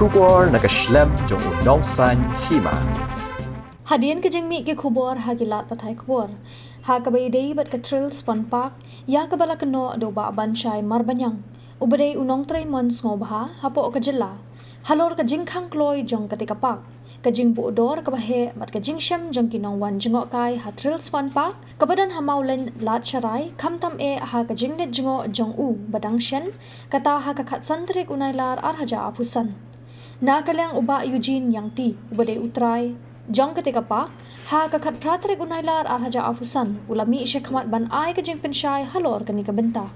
kubor nakaslem jong unongsan Hima. Hadian ke jengmi ke kubor hagilat patai kubor. Ha kabaidei bat katril span park ya kabala keno doba Banshai Marbaniang. Ubadei unong Trai mons ngobha hapo kajela. Halor ka jingkhang kloi jong ketika park. Kajing bu dor kabahe mat kajing shem jong kinong wan jengok kai hatril span park. Kabadan hamaulen lat Trai kamtam ha kajing net jengok jong badang shen kata ha kakat santrik unailar arhaja apusan. Na kalyang uba Eugene yang ti ubadei utrai jong ketika pak ha kakat pratrik unailar arhaja afusan ulami syekhamat ban ai ke Jingpynthohbria Halor kani ka benta.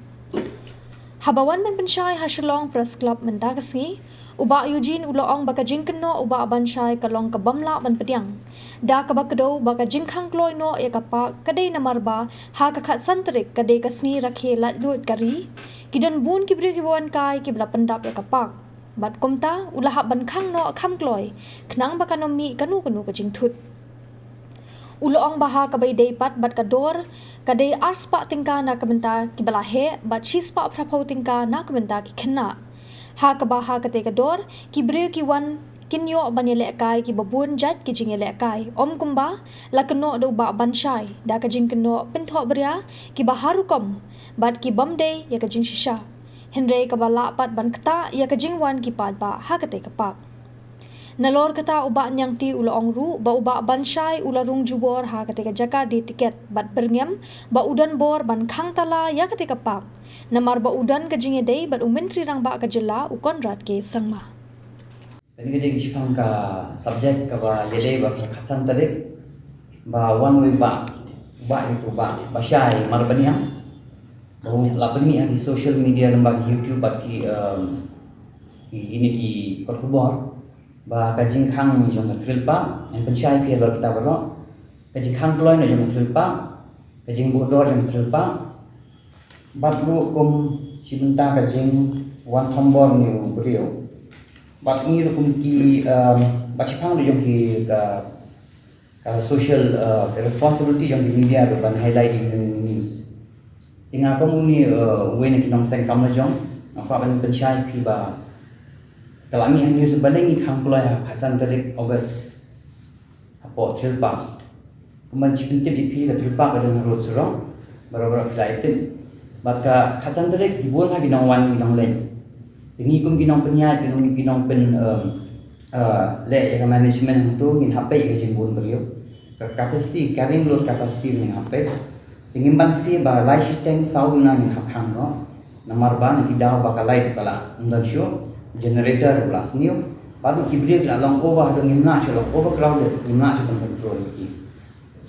Habawan men Pynshai hasilong press club mendagasngi uba Eugene uloong baka jingkeno uba Banshai kalong ka bamla ban pediang. Da ka bakdo baka jingkhang kloi no ya kapak kadai na marba ha kakat santrik kadai kasngi rakhe lat lut kari kidon bun kibri kibuan kai kibla pendap ya kapak. Bat kumta ulahap ban khang no kham kloi knang bakanomi kanu ka jingthut uloong baha kabai dei pat bat kador kadai arspa tingka na kabenta kibalahe bat chispa prapau tingka na kabenta ki khenna ha kabaha kate kador kibre ki wan kinyo banele kai ki babun jat ki jingele kai om kumba lakno do ba Banshai da ka jingkeno Jingpynthohbria ki baharukom bat ki bamde ya ka jing shisha Henry kabala pat ban kata ya kajingwan ki Paidbah ha kate kapak. Nalor kata uba nyang ti uloong ru ba uba Banshai ularung jubor ha kate jaka di tiket bat berngem ba udan bor ban khang tala ya kate kapak. Namar ba udan kajinge dei bat umentri rang ba kajela ukonrat ke sangma. Ini kita isipang ka subject ka ba yede ba khatsan tarik ba one way ba itu ba Banshai Marbaniang. Lapan ni di social media lembaga YouTube bagi ini ki korkubor bah kajing khang jom thrill pa en Pynshai pi lor kita baro kajing khang kloi na jom thrill pa kajing bodor jom thrill pa bat lu kum sibenta kajing wan thombor ni brio bat ni kum ki bachipang jom ki ka social responsibility jom di media ban highlighting news tinggal kamu ni wena kinong sang kamla jong apa ban Pynshai pi ba kalami hanya sebaleng ni khang kloi khatsan tarik August apo thil pa kuman chipintip ipi ka thil pa ka dang road surong barobar flight maka khatsan tarik dibun ha ginong wan ginong len tingi kum ginong Pynshai ginong pen le ya management tu ngin hape ka jimbun beriu ka capacity carrying load capacity ni hape tingin bansi ba lai shiteng sauna ni hakhang no namar ba na kidaw ba kalai kala undan show generator plus new padu kibri la long over hado ngimna chalo overcrowded ngimna chalo control ki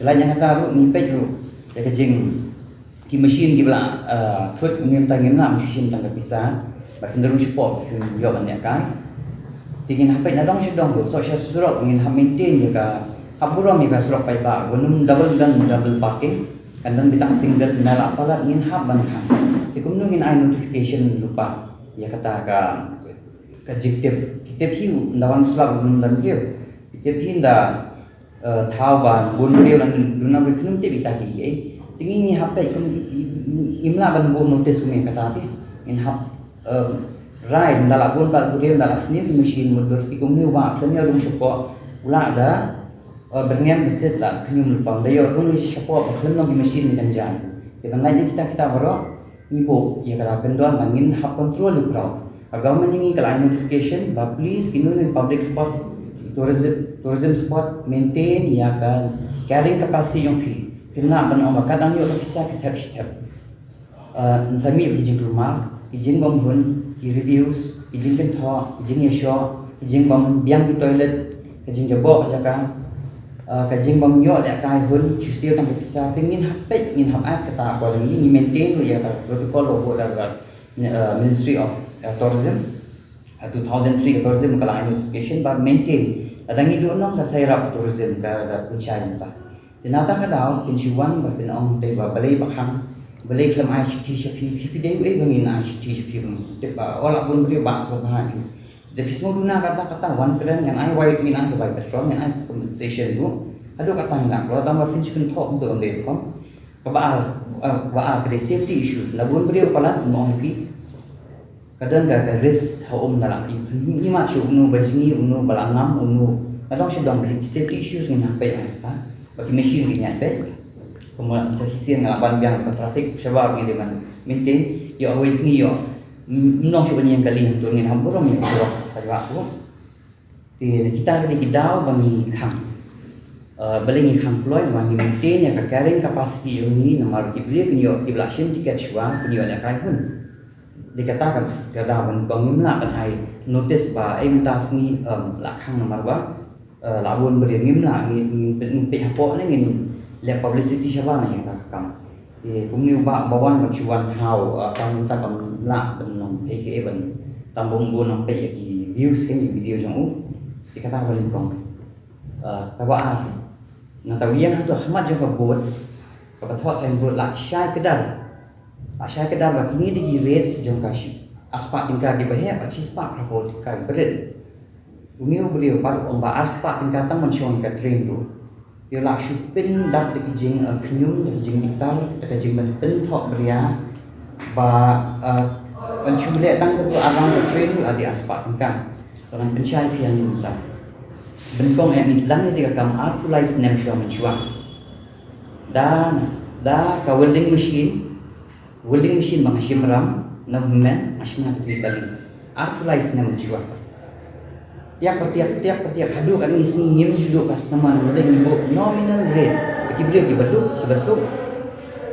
lain yang kata ru ni pej ru ya kejing ki machine ki bla thut ngim ta ngimna machine tang bisa ba finderung support fin yo ban ya kai tingin hape na dong shidong ru so sha surok ngin ha maintain ya ka haburam ya ka surok pai ba gunum double parking kandang bitang single nala pala ngin hab ban khang ikum nu ngin ai notification lupa ya kata ka jiktep kitep hi ndawan slab nun dan bio kitep hi nda thau ban bun bio lan duna bi film te bitaki ai tingi ni hape ikum imla ban bo notice me kata ti in hab right ndala bun bal bio ndala sni machine motor ikum ni wa klemya rum shopo ula da berniam besit lah kenyum lupang dayo rung isi siapa bakal nong di mesin ni danjan dengan lainnya kita baro ibu ya kalau pendon mangin hab control lukrau government ini kalau notification ba please kinu ni public spot tourism spot maintain ya kan carrying capacity jong fi kena ban om kadang yo bisa kita sami bijing rumah bijing bom hun reviews bijing kentho bijing yesho bijing bom biang di toilet bijing jabo aja kan kajing bam yo le kai hun justiu tang bisa tingin hapet ngin hap at kata ko ni maintain ya protocol of Ministry of Tourism 2003 tourism kala notification ba maintain adangi do nong ka sairap tourism ka Pynshai ta dinata ka daw pinsiwan ba pinong te ba balay bakhang balay klam ai chi chi dei e bangin ai chi te ba ola bun bri ba so ba ni the fismo duna kata one kren yang ai white min ai ba petrol yang ai compensation tu ado kata ngak kalau tambah finishing talk untuk ambil kom ba ba safety issues la bun bri pala mo pi kadang ga risk haum dalam ini masuk unu bajingi unu balangam unu kadang sedang safety issues ni sampai apa bagi mesin ni nyata kemudian sisi ngelapan biang traffic sebab ni dengan maintain yo always ni yo nong sebenarnya yang kali untuk ngin hampur ni so tajwa tu thì kita kena kidau bagi khang beli khang ploy bagi maintain yang carrying capacity ni nomor ibria kena iblashin tiket shwa kena ada kai hun dikatakan kada ban kong ngimla ban hai notice ba minta sni la khang nomor ba labun beri ngimla ngin pe hapo ni ngin le publicity shwa ni yang kam cũng như bạn bảo quanกับชวนเฮาตามตามละเป็นน้อง PKA เป็นตามบงบนน้องไปอีก views กันอยู่วิดีโอจังอู้ที่kata paling kong tabaan nang tawian tu Ahmad juga buat kebetulan saya buat lah syai kedar begini di rate sejauh kasih aspak tingkat di bawah apa cispak rapor tingkat berat ini beliau baru omba aspak tingkat taman syong kat train tu dia lah syupin dat di jing kenyum di jing bitar di Jingpynthohbria ba pencumlek tang tu arang train tu ada aspak tingkat orang Pynshai yang ni besar bengkong yang ni sedang dia kam artulais nem syua mencuang dan ka welding machine mengasim ram na men asna tu bali artulais nem mencuang tiap hadu kan ni ngim judo customer welding ibu nominal rate kibri ki badu basuk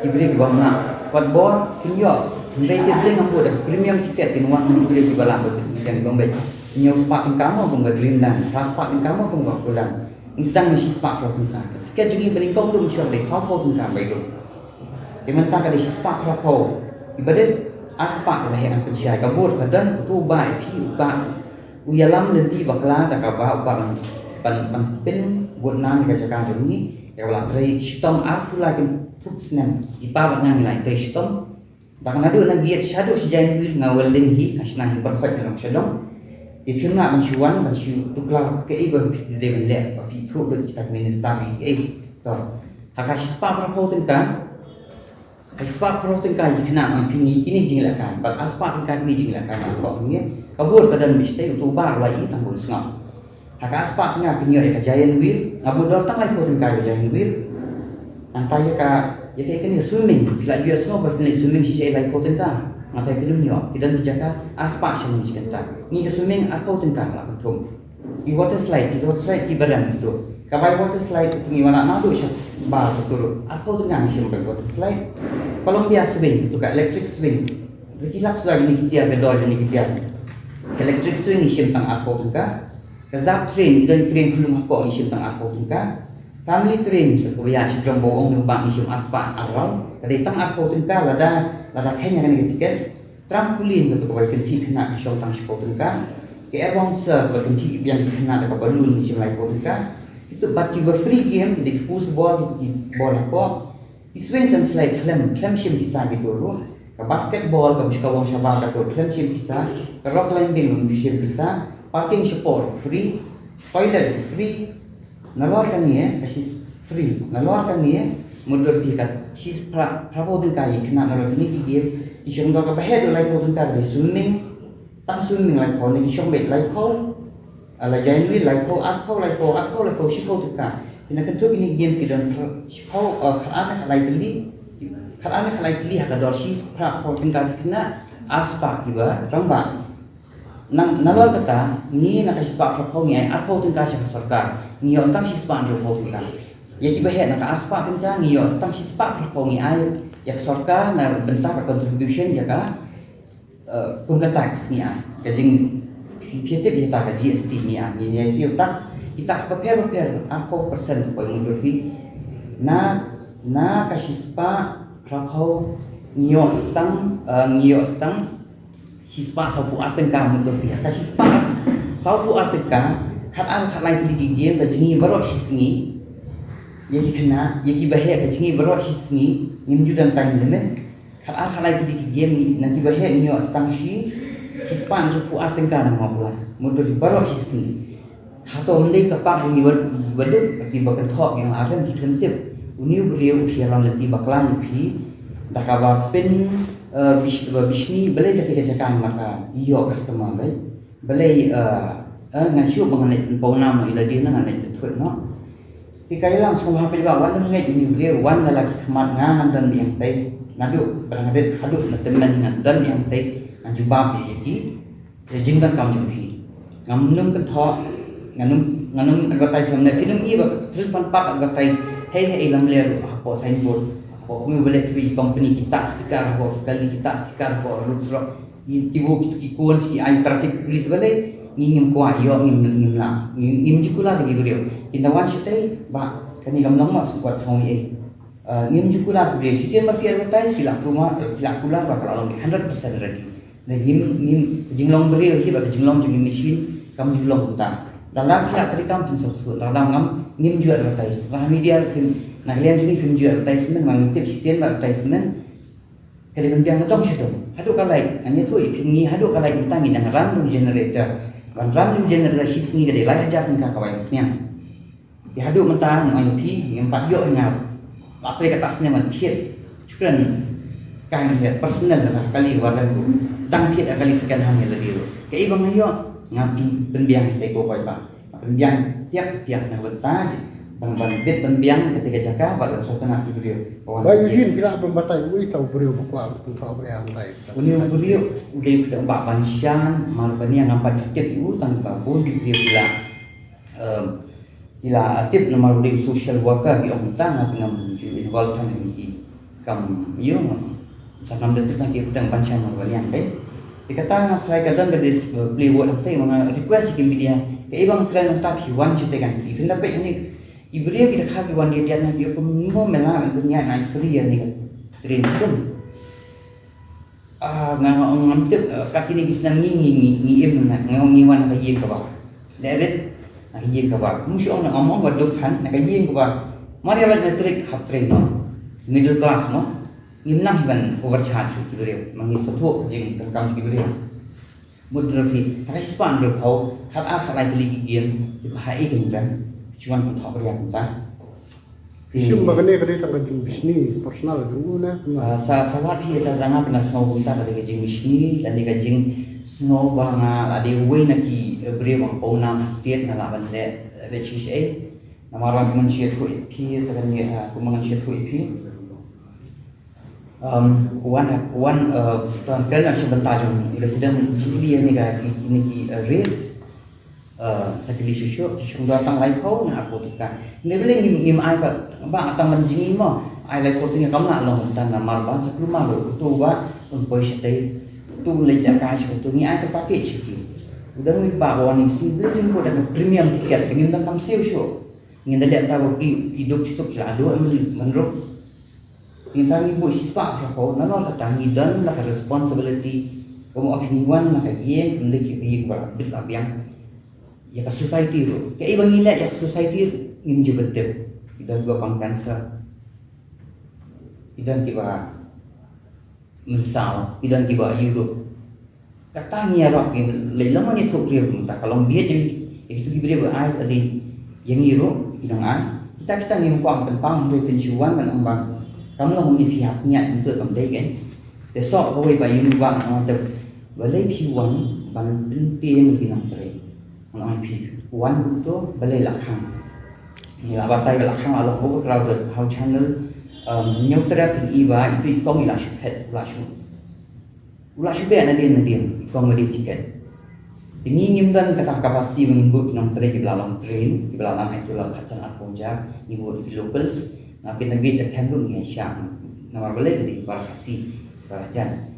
kibri ki bamna wat bor kinyo rate bling ambo dah premium tiket in one kibri ki bala yang gombe nhiều spot yang kamu pun berdream dan spot yang kamu pun gak pulang instan mesti spot kalau pun kan kita juga berlingkong tu mesti ada sopo pun kan baik tu dimana tak ada spot kalau ibadat spot lah yang Pynshai kabut kadang tu baik pi ubah uyalam lenti bakla tak kabah ubah ban pin buat nam kerjakan macam ni ya kalau try sistem aku lagi put senam ipa bangang lain try sistem tak ada lagi shadow sejain ngawal lenghi asnah berkhot dalam shadow if you nak mencuan tukar ke ibu dia lek fi tu dah kita minister ni to hak spa pro tengkan kena mampini ini jinglakan but aspa tengkan ini jinglakan atau ni kabur kadan mesti untuk bar lai tanggung sengau hak aspa tengah kini ya giant wheel ngabur datang lai pro tengkan giant wheel antaya ka ya kini swimming bila dia semua berfilm swimming si lai pro tengkan masa film ni tidak dijaga aspak macam ni kita ni the swimming atau tengkang lah betul di water slide di badan itu kabai water slide ni mana madu syak bar betul atau tengkang macam water slide kalau dia swing itu kat electric swing berkilap sudah ni kita ada dor ni kita electric swing ni tang atau tengkang kezap train dan train belum apa ni tang atau tengkang family train sekolah sedang bohong numpang ni aspak arau ada tang atau tengkang lada kenya kan tiket trampolin untuk kau kenti kena show tang sport kan ke airborne serve kenti yang kena ada balloon ni mulai sport kan itu bagi free game di football di bola apa di swing and slide climb shim bisa gitu loh ke basketball ke biskawang syabab atau climb shim bisa ke rock climbing shim bisa parking support free toilet free nalor kan ni kasih free nalor kan ni mundur fikat sis prabowo tengkai kena nalor ni game isong do ka bahe do lai ko tengkai swimming tang swimming lai ko ni isong bet lai ko ala jainwi lai ko at ko shi ko tengkai ina kan tu ini game kidan ko khaana khalai teli hak dor sis prabowo tengkai kena aspa juga ramba nang nalor kata ni nak sispa prabowo ni at ko tengkai sya sarkar ni yo tang sispa prabowo tengkai ya tiba nak aspak tengah ni yo stang sispak perpongi air ya sorka na bentak contribution ya ka punga tax ni kajing piete dia tak GST ni ni ya si tax paper apa persen po mundur fi na ka sispak prakau ni yo stang sispak sapu tengah mundur fi ka sispak sapu tengah khat lai tili game kajing baru sisngi yaki kena yaki bahaya kecing berok sisni nimju dan time limit khalai di game ni nanti bahaya ni stang shi span rupu as tengkan nama pula mudur berok sisni hato mending kapak ni berduk di bakan thok yang akan ditentip uniu beriu usia lam leti baklan pi dakaba pin bisni balai ketika cakap maka iyo customer balai ngacu mengenai paunam ila dia mengenai betul no tika ilang semua Paidbah wan mengenai ini beliau wan lagi kemat ngan dan yang tai ngadu berangkat haduk teman dan yang tai ngajubab yaki jingdan kam jumpi ngamnum kenthok nganum advertise namne film iba telefon pak advertise hey ilam leru apa signboard apa kami boleh beli company kita stiker apa kali kita stiker apa rutsro ibu kikuan si ai traffic police boleh ngim kwa yo ngim la ngim jukula lagi beliau indawan sitai ba kani gamlang mas kuat songi ngim jukula beliau sistem mafia advertise filak rumah filak kula ba kalau 100% ready dan ngim jinglong beliau hi ba jinglong jing machine kam jinglong ta dalam filak terikam pinso dalam ngam ngim ju advertise bah media film nak lian juni film ju advertisement mangitip sistem advertisement kali biang ngotong situ haduk kalai anya tu ipingi haduk kalai tangi nang random generator random generator sisni kali lai ajar kan kawai nya di haduk mentang ayo pi empat yo ngau latri kata sini mantiet cukran kan dia personal lah kali waran bu tang tiet kali sekian hanya lebih ke ibang ayo ngapi penbiang teko Paidbah penbiang tiap nak bentar bang bet penbiang ketika cakap pada suatu nak beliau bayu jin kira pembatai ui tahu beliau bukuan Jingpynthohbria mulai beliau udah kita mbak Banshai Marbaniang nampak juket itu tanpa pun beliau bila aktif nama beliau social worker di orang tang dengan involved dengan kam yo sanam detik nak kita Banshai Marbaniang dikata saya kadang gadis beliau buat apa yang request ke media ke ibang klan tak hiwan cerita kan itu dapat ini ibria kita kaki wan dia nak dia pemimo melah dunia naik free ni kan train pun ngam tip kaki ni kisna ngi im nak ngi wan ka yin ka ba leret nak yin ka ba musi ong nak among waduk than nak yin ka ba mari ala metrik hap train no middle class no ngimnam ban overcharge ki beriau mangi satu jing kam ki beriau mudrafi kai span ro phau khat a khat ai tli ki gien ki hai kan Jingpynthohbria kita. isim magane kade tang jing bisni personal dulu na Sawat hi ta ranga tengah snow bunta kade jing bisni dan di jing snow banga ade we na ki bre bang pona state na la ban le be chi she na marang man shi thu pi ta kan ni ku man shi thu pi one tan kan na sebentar jong ila tidak jili ni ka ini ki rates sakili shusho shung datang lai phau na aku kita ni boleh ngim ai ba atang menjingi mo ai lai phau tu ngam na long tan na mar ba saklu ma lo tu ba un poi shate tu le ja ka shi tu ni ai ka package ki udah ni ba warning si boleh ko da premium ticket ngim dan kam sale show ngin da le ta bo hidup stok la do menro kita ni bu sispa phau na no ta ni dan la responsibility ko opinion wan na ka yen ndeki bi ba bil abiang ya ke society tu ke ibang nilai ya ke society ngim je betul kita gua pang cancer kita kiba mensal kita kiba euro kata ni arok lelang ni thok riu ta kalau biet ni itu kibre ba ai ali yang euro idang ai kita ngim kwang pang doi Pynshai kan ambang kamu lah mungkin pihak niat untuk kamdai kan besok kau ba yin wang ta balai piwan ban penting ni nang Trai orang pi wan tu balai lakhang ni la batai lakhang along overcrowded how channel nyau terap iba itu ikong ila shupet ula shupet na din ikong madi tiket ini ngimdan kata kapasiti mengimbuk nang Trai di belalong train di belalong itu la khacan aponja ni buat di locals na pinagit at handle ni syam na marbalai di barakasi barajan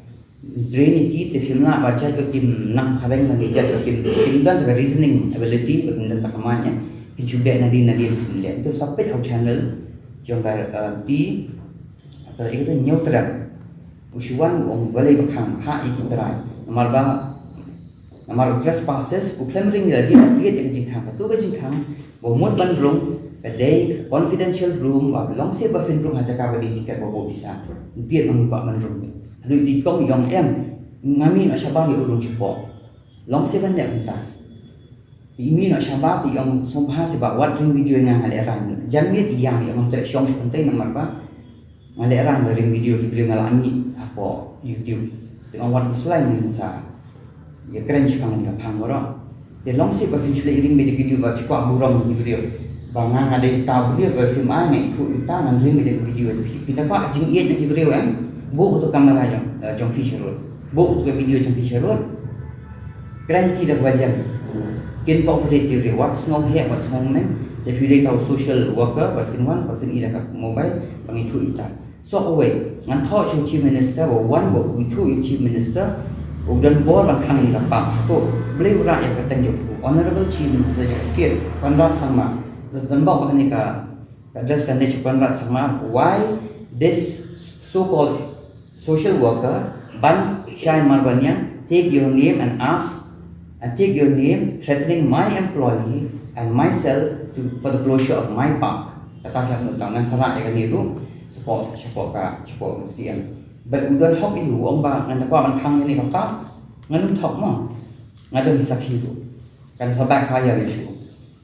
train ini te filmna baca ke tim nak hareng na geja ke tim dan ke reasoning ability dan takamanya pincuba nadi film itu sampai how channel jonggar di atau itu neutral usuan om balai bakang ha ikitrai nomor trespasses ku claiming jadi dia jingkang tu ke jingkang bomot ban room kedai confidential room ba long se ba fin room aja ka ba di tiket bo bisa dia mengubah ban room Lalu di kong yang ngami nak syabah di urung cepo. Long se banyak entah. Imi nak syabah di yang sombah sebab wat ring video yang hal eran. Jamit yang Trai syong sepentai nomor ba. ngalek ran dari video di beli ngalangi apa YouTube dengan wat selain ni sa ya keren sekali ni pang orang dia long sip bagi cile iring video bagi kuat burung ni video bangang ada tahu dia film ni tu kita nan ring video kita pak jing iet ni video bu tu kamera jong feature roll bu tu video jong feature roll keren kita wajan kin pak video what's not here what's not ni jadi dia tahu social worker berfin ida kat mobile bagi tu kita so away ngan thau chief minister wa one bo tu chief minister dan bor bang khang ni lapang tu beli ura yang katang jok honorable chief minister je konrat sama dan bawa ni ka address kan dia konrat sama why this so called social worker Banshai Marbaniang take your name and ask and take your name threatening my employee and myself for the closure of my park kata saya nak tangan salah yang ni tu support sian berudan hok itu ông bà ngan takwa man khang ni kata ngan thok mo ngadon sakhi tu kan sa backfire issue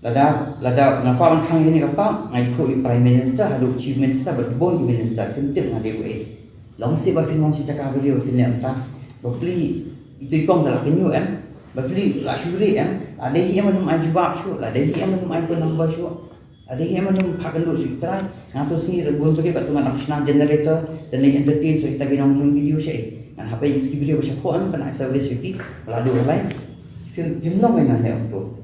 lada nakwa man khang ni kata ngai thu prime minister hadu chief minister bon minister fintik ngade we long si ba fin mon si cakap beliau fin ta beli itu kong dalam kenyu beli la syuri ada yang menum ajubab syu ada yang menum iPhone number syu ada yang mana pakai dulu sih Trai, ngatur sini rebun pergi kat tungan national generator dan yang entertain so kita gina nonton video sih, dan apa yang kita video bersyukuran pernah service itu lalu lain film long yang mana tu.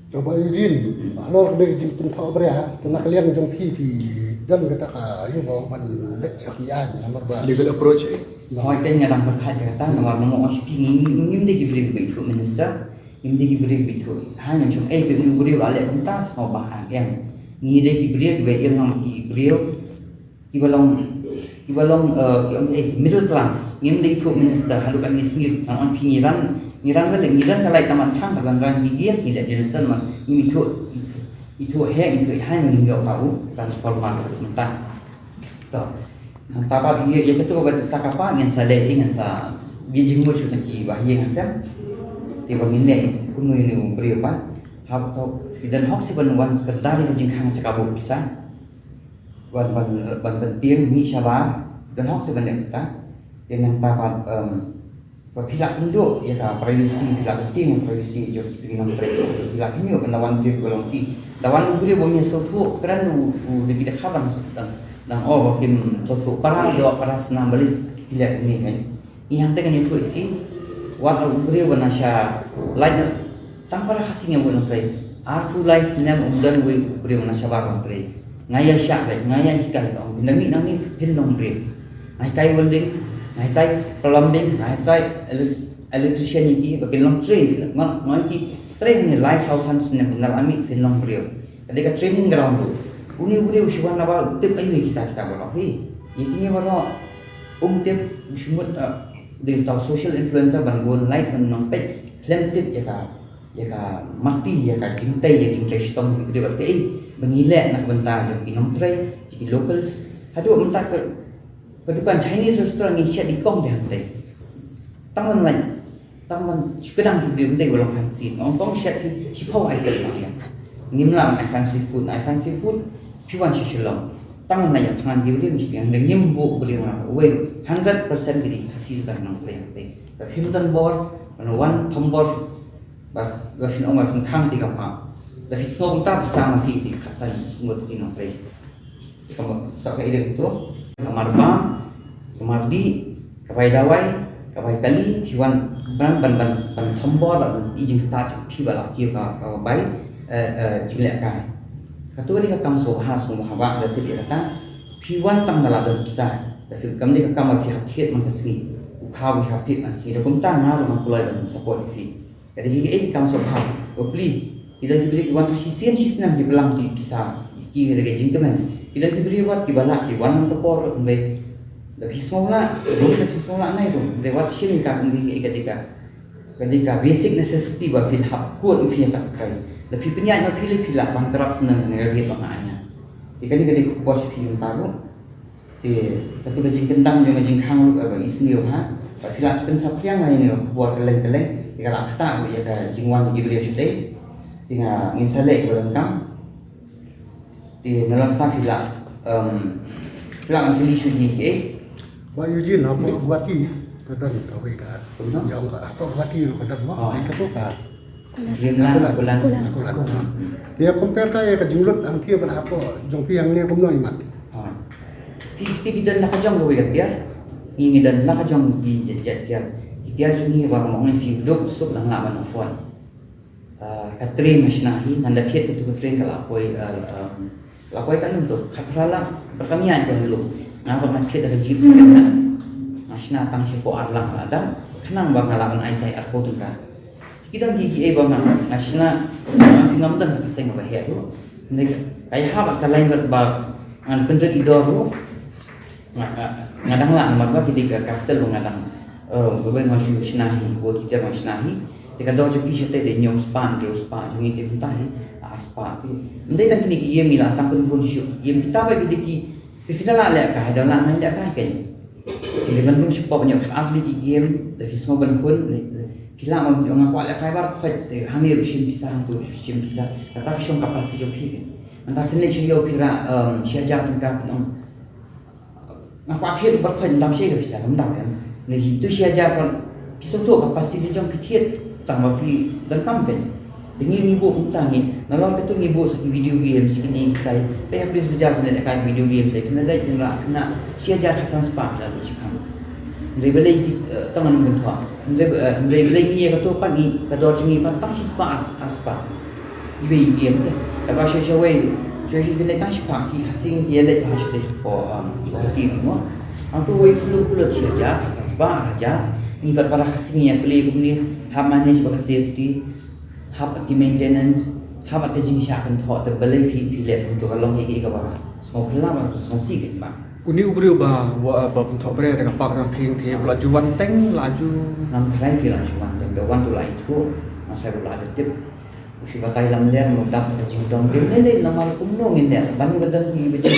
Coba Eugene, Halor dari Jingpynthohbria, tengah kalian jom pipi dan kata ayo bawa man lek sakian nomor bah. Legal approach Bahwa kita ngadang berkat kata nomor mau speaking ini dia diberi begitu minister, ini dia diberi begitu. Hanya cuma beri balik pentas mau bahan yang ni dia diberi yang nama diberi ibalong middle class ngim dia itu minister halu kan ismir an pingiran ngiran kalai taman thang kan ran dia tidak jenis man itu hai meninggal tahu transformasi mentah to tapa dia itu ko tak apa yang saya ingin sa bijing mo sudah ki bahaya ngasam tiba ngine kuno ini beri apa hab to dan hok si banwan kertari ka jingkhang cakabu bisa ban penting ni sabar dan hok si banyak ta dengan tapat pihak induk ya ka privacy pihak penting privacy jo dengan mereka pihak ini kan lawan dia golong fi lawan beri bomnya sotu kerana de kita khabar dan bakin sotu para senam balik pihak ini kan yang dengan itu wat beri wanasya lain tanpa khasnya boleh try aku lain senam dan beri wanasya barang try ngaya syak ngaya hikai orang nami hindong beri ngai kai welding ngai tai plumbing ngai tai electrician ini bagi long train ngai ki train ni lai sausan senam nal ami hindong beri ketika training ground tu uni usuan nawa tip ayu kita bawa ini bawa tip usimut di tahu social influencer bangun like menonton film tip ya ka mati ya ka cintai stong gitu berarti mengilek nak bentar je inom tray jadi locals hadu bentar ke depan Chinese restaurant ni siap di kong dia hantai taman lain taman sekedang video bentar belum fancy nonton siap si pau item ya ngimlam fancy food piwan si shalom taman lain tangan dia mesti yang nyembu beri mana we 100% gini hasil kan nang tray tapi film bor one tombor và phim ông phim khang thì gặp họ là phim snow chúng ta sang mà thì khá sai một cái nó đây còn sao cái được itu Marbam Mardi Paidbah kali Hiwan ban tombor ban ijing start piba kia ka bai jilek kai katu ni ka kam so has mo hawa da ti kata Hiwan tang dala da bisa da film kam ni ka kam fi hathiet man kasri ukha wi hathiet an si da kum ta nga ro kulai ban support fi jadi ini kamu sebab, beli kita diberi uang kasih sistem di belang di bisa, kiri ke jingkemen, kita diberi uang di balak di uang kepor, sampai lebih semula, lebih semula naik tu, lewat sini kan beli ketika basic necessity buat fil hak kuat ufian tak kais, lebih penyak pilih bang terap senang dengan dia maknanya, jika ni ketika kuas film baru, ketika jingkentang jangan jingkang apa isniu ha, filas pensapriang lain ni buat keleng kalau kata ya ka jingwan di beliau sudah tinggal insalek dalam kam di dalam safila Pulang beli sudi Ba Eugene apa buat ki kadang kau ka. Yang apa buat ki kadang mau di ketu ka. Dreamland bulan. Aku lagu. Dia compare kaya ke jumlut ang kia berapa jongpi yang ni kumno imat. Kita nak jong boleh dia. Ini dan nak jong di dia. Dia jungi orang orang fi duk sub lang laban afwan. Katrin masnahi nanda kiat itu katrin kalau koi kan untuk kaprala perkamian tu dulu. Ngapa macet ada jeep sebentar. Masna tang sipo arlang ada. Kenang bang laban ai tai arpo tu kan. Kita gigi bang masna ngam dan keseng apa he tu. Ai ha ba lain ba ngan pendret idor tu. Ngadang lah nama kita capital ngadang. Beban masih masnahi, buat kita masnahi. Jika dah jadi kita ada nyong span, terus span, jadi kita pun tahu span. Mendai tak kini ia mila sampai pun syuk. Ia kita bagi deki. Final lah lek kah, dah lama lek kah kan. Jadi bandung syuk banyak asli di game, tapi semua bandung. Kita mau orang kuat lek kah bar kuat. Hamil usia bisa, tu usia bisa. Kata syuk kapasitas jopi. Mantap final syuk jopi syajar tengkap Ngapa thiết bắt khẩn làm xe được sẽ lắm đẳng em này tôi xe ra còn cái số thuộc và pasti trong cái thiết chẳng mà phi đánh cam vậy thì nghi bộ cũng ta nghĩ nó lo cái tôi nghi bộ sẽ video game sẽ cái cái bây giờ bây giờ phần này cái video game sẽ cái này thì là na xe ra khách sạn spa là được chứ không rồi bây giờ tao mình bình thường rồi bây giờ nghi cái tôi bắt nghi cái đó chỉ nghi bắt tăng spa vì game thếแต่ว่าเชื่อว่าjadi bila tak sepak ki kasing dia lek pas deh tim no antu wei pulu saja sebab aja ni para kasing yang beli kemudian hab manage bagi safety hab di maintenance hab ke jing syak kan thot te beli fi lek untuk kalau ngi ke ba semua pelam semua si kan ba Uni ubriu ba Pynshai dengan pak dan ping the laju wanteng laju nam trai fi lan chuan dan the one to like to saya boleh ada tip usi batai lam ler modap ke Jingpynthohbria le nama kumno ngin ban badan hi beje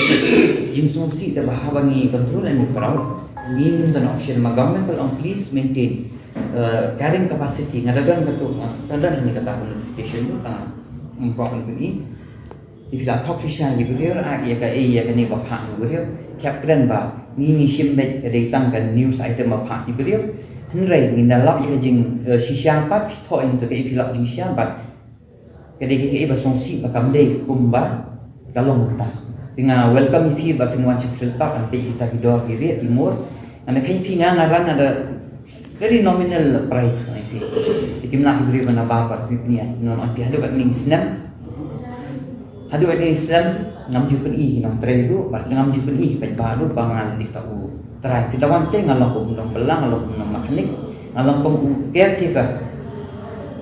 jing sumsi te bahabangi control and proud ni the option ma government will please maintain carrying capacity ngadadan ni kata notification tu ta important ni bila top Pynshai Pynshai ya ka ni ba phang Pynshai captain ba ni sim bet ke tang kan news item ma phang Pynshai henrei ni dalap ya jing shisha pat thoi to ke filap jing shisha pat jadi kita iba songsi bakam deh kumba kalong muntah. Tinggal welcome ipi ba finwan chitril pak ampe kita kidor kiri timur. Ane kai pi ngaran ada very nominal price ipi. Tikim nak beri mana ba pi ni non ipi hadu kat ning Islam. Hadu kat ning Islam 60 pen i nang Trai du ba 60 pen i Paidbah du bangal di tahu Trai. Kita wante ngalong pun belang ngalong pun mekanik ngalong pun caretaker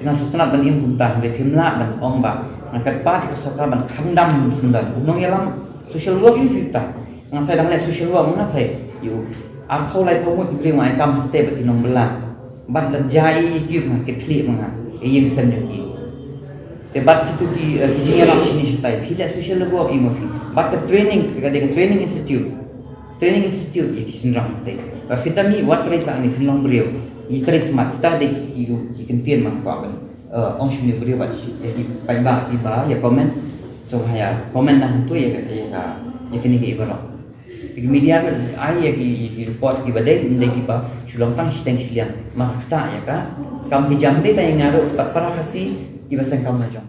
dengan sutana ban im puntah le phimla ban ong ba ngakat pa di soka ban khandam sundan unong yalam social work kita ngai dang le social work ngai yu a khau lai phomut ibri ngai kam te ba inong bela ban terjai ki ma ke thli ma e yeng san ni te bat kitu ki kijing yalam sini sitai phila social work imo phi bat ka training ka de training institute ye kisinrang te ba fitami wat resa ni finlong brio Ikris mat kita ada kentian mangkau kan, orang sini beri buat di Paidbah tiba ya komen, so hanya komen lah tu ya kini ibarat. Di media kan, ayah di report di badai, mendai kita sulung tang sistem silian, maka kita ya kan, kami jam deh tanya ngaruh para kasih di bahasa kamu macam.